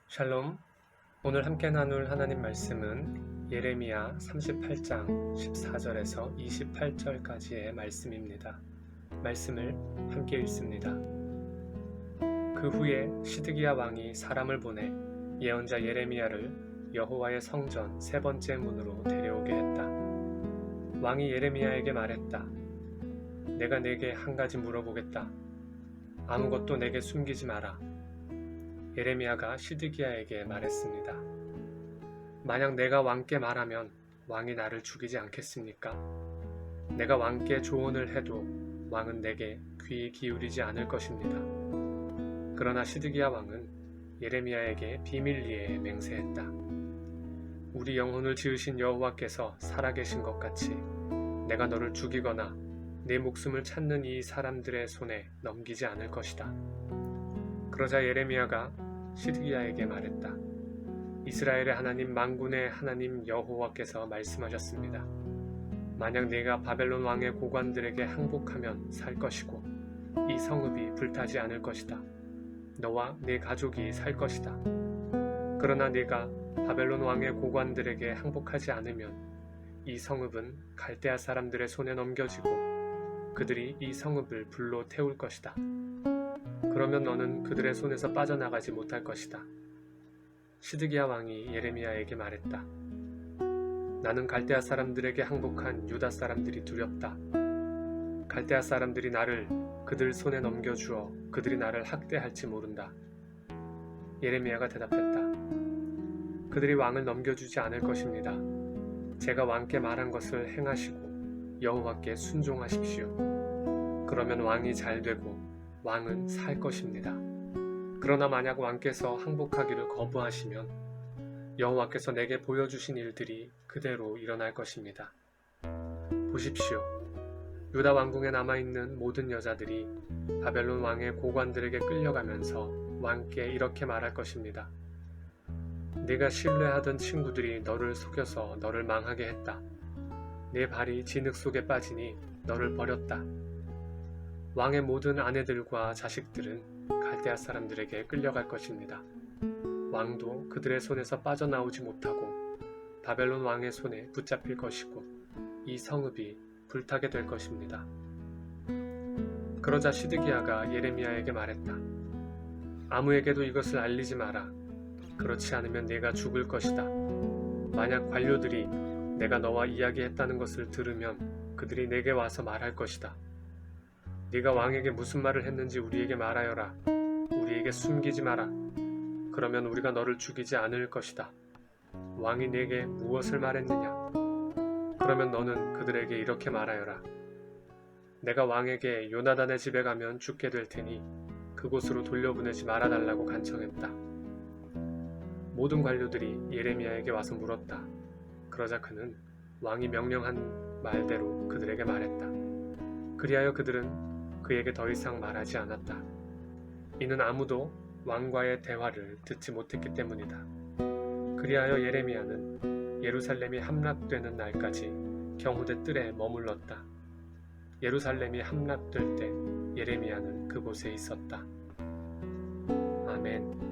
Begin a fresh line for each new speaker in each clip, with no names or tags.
샬롬. 오늘 함께 나눌 하나님 말씀은 예레미야 38장 14절에서 28절까지의 말씀입니다. 말씀을 함께 읽습니다. 그 후에 시드기야 왕이 사람을 보내 예언자 예레미야를 여호와의 성전 세 번째 문으로 데려오게 했다. 왕이 예레미야에게 말했다. 내가 네게 한 가지 물어보겠다. 아무것도 내게 숨기지 마라. 예레미야가 시드기야에게 말했습니다. 만약 내가 왕께 말하면 왕이 나를 죽이지 않겠습니까? 내가 왕께 조언을 해도 왕은 내게 귀 기울이지 않을 것입니다. 그러나 시드기야 왕은 예레미야에게 비밀리에 맹세했다. 우리 영혼을 지으신 여호와께서 살아계신 것 같이 내가 너를 죽이거나 내 목숨을 찾는 이 사람들의 손에 넘기지 않을 것이다. 그러자 예레미야가 시드기야에게 말했다. 이스라엘의 하나님 만군의 하나님 여호와께서 말씀하셨습니다. 만약 내가 바벨론 왕의 고관들에게 항복하면 살 것이고 이 성읍이 불타지 않을 것이다. 너와 네 가족이 살 것이다. 그러나 네가 바벨론 왕의 고관들에게 항복하지 않으면 이 성읍은 갈대아 사람들의 손에 넘겨지고 그들이 이 성읍을 불로 태울 것이다. 그러면 너는 그들의 손에서 빠져나가지 못할 것이다. 시드기야 왕이 예레미야에게 말했다. 나는 갈대아 사람들에게 항복한 유다 사람들이 두렵다. 갈대아 사람들이 나를 그들 손에 넘겨주어 그들이 나를 학대할지 모른다. 예레미야가 대답했다. 그들이 왕을 넘겨주지 않을 것입니다. 제가 왕께 말한 것을 행하시고 여호와께 순종하십시오. 그러면 왕이 잘 되고 왕은 살 것입니다. 그러나 만약 왕께서 항복하기를 거부하시면 여호와께서 내게 보여주신 일들이 그대로 일어날 것입니다. 보십시오. 유다 왕궁에 남아있는 모든 여자들이 바벨론 왕의 고관들에게 끌려가면서 왕께 이렇게 말할 것입니다. 네가 신뢰하던 친구들이 너를 속여서 너를 망하게 했다. 내 발이 진흙 속에 빠지니 너를 버렸다. 왕의 모든 아내들과 자식들은 갈대아 사람들에게 끌려갈 것입니다. 왕도 그들의 손에서 빠져나오지 못하고 바벨론 왕의 손에 붙잡힐 것이고 이 성읍이 불타게 될 것입니다. 그러자 시드기야가 예레미야에게 말했다. 아무에게도 이것을 알리지 마라. 그렇지 않으면 네가 죽을 것이다. 만약 관료들이 내가 너와 이야기했다는 것을 들으면 그들이 내게 와서 말할 것이다. 네가 왕에게 무슨 말을 했는지 우리에게 말하여라. 우리에게 숨기지 마라. 그러면 우리가 너를 죽이지 않을 것이다. 왕이 네게 무엇을 말했느냐? 그러면 너는 그들에게 이렇게 말하여라. 내가 왕에게 요나단의 집에 가면 죽게 될 테니 그곳으로 돌려보내지 말아달라고 간청했다. 모든 관료들이 예레미야에게 와서 물었다. 그러자 그는 왕이 명령한 말대로 그들에게 말했다. 그리하여 그들은 그에게 더 이상 말하지 않았다. 이는 아무도 왕과의 대화를 듣지 못했기 때문이다. 그리하여 예레미야는 예루살렘이 함락되는 날까지 경호대 뜰에 머물렀다. 예루살렘이 함락될 때 예레미야는 그곳에 있었다. 아멘.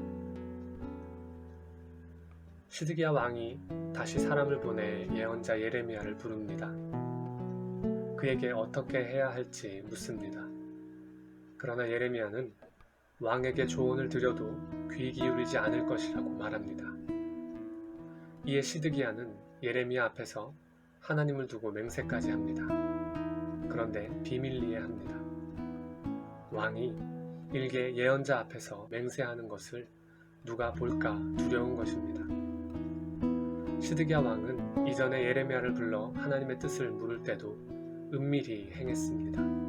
시드기야 왕이 다시 사람을 보내 예언자 예레미야를 부릅니다. 그에게 어떻게 해야 할지 묻습니다. 그러나 예레미야는 왕에게 조언을 드려도 귀 기울이지 않을 것이라고 말합니다. 이에 시드기야는 예레미야 앞에서 하나님을 두고 맹세까지 합니다. 그런데 비밀리에 합니다. 왕이 일개 예언자 앞에서 맹세하는 것을 누가 볼까 두려운 것입니다. 시드기야 왕은 이전에 예레미야를 불러 하나님의 뜻을 물을 때도 은밀히 행했습니다.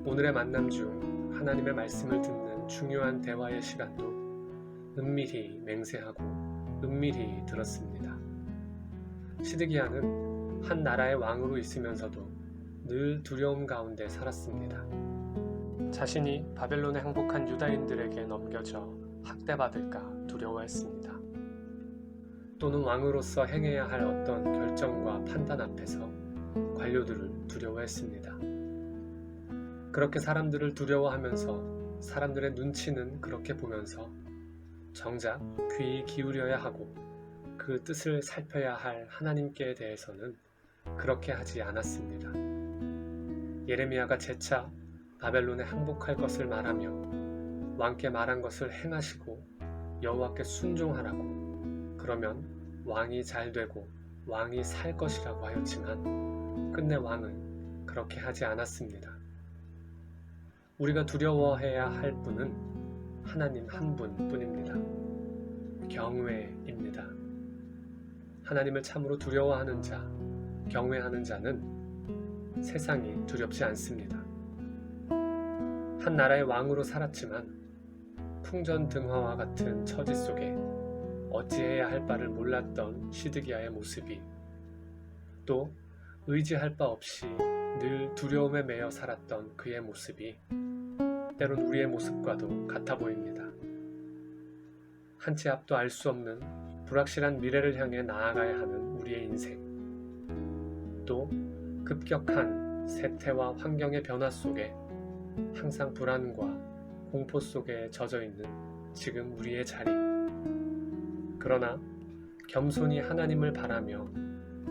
오늘의 만남 중 하나님의 말씀을 듣는 중요한 대화의 시간도 은밀히 맹세하고 은밀히 들었습니다. 시드기야는 한 나라의 왕으로 있으면서도 늘 두려움 가운데 살았습니다. 자신이 바벨론에 항복한 유다인들에게 넘겨져 학대받을까 두려워했습니다. 또는 왕으로서 행해야 할 어떤 결정과 판단 앞에서 관료들을 두려워했습니다. 그렇게 사람들을 두려워하면서 사람들의 눈치는 그렇게 보면서 정작 귀 기울여야 하고 그 뜻을 살펴야 할 하나님께 대해서는 그렇게 하지 않았습니다. 예레미야가 재차 바벨론에 항복할 것을 말하며 왕께 말한 것을 행하시고 여호와께 순종하라고, 그러면 왕이 잘 되고 왕이 살 것이라고 하였지만 끝내 왕은 그렇게 하지 않았습니다. 우리가 두려워해야 할 분은 하나님 한 분뿐입니다. 경외입니다. 하나님을 참으로 두려워하는 자, 경외하는 자는 세상이 두렵지 않습니다. 한 나라의 왕으로 살았지만 풍전등화와 같은 처지 속에 어찌해야 할 바를 몰랐던 시드기야의 모습이, 또 의지할 바 없이 늘 두려움에 매여 살았던 그의 모습이 때론 우리의 모습과도 같아 보입니다. 한 치 앞도 알 수 없는 불확실한 미래를 향해 나아가야 하는 우리의 인생, 또 급격한 세태와 환경의 변화 속에 항상 불안과 공포 속에 젖어 있는 지금 우리의 자리. 그러나 겸손히 하나님을 바라며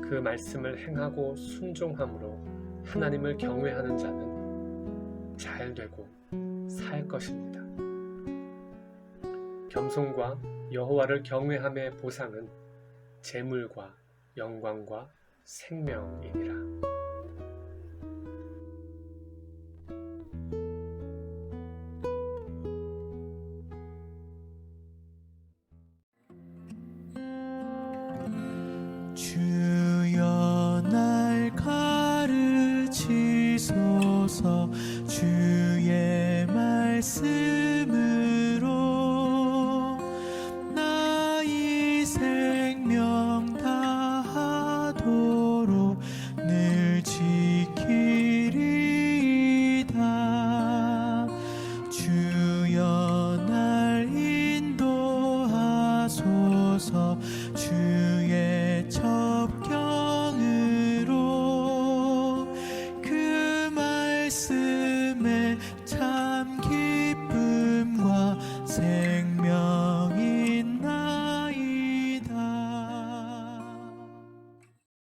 그 말씀을 행하고 순종함으로 하나님을 경외하는 자는 잘 되고 살 것입니다. 겸손과 여호와를 경외함의 보상은 재물과 영광과 생명이니라.
주여 날 가르치소서. 주의 말씀을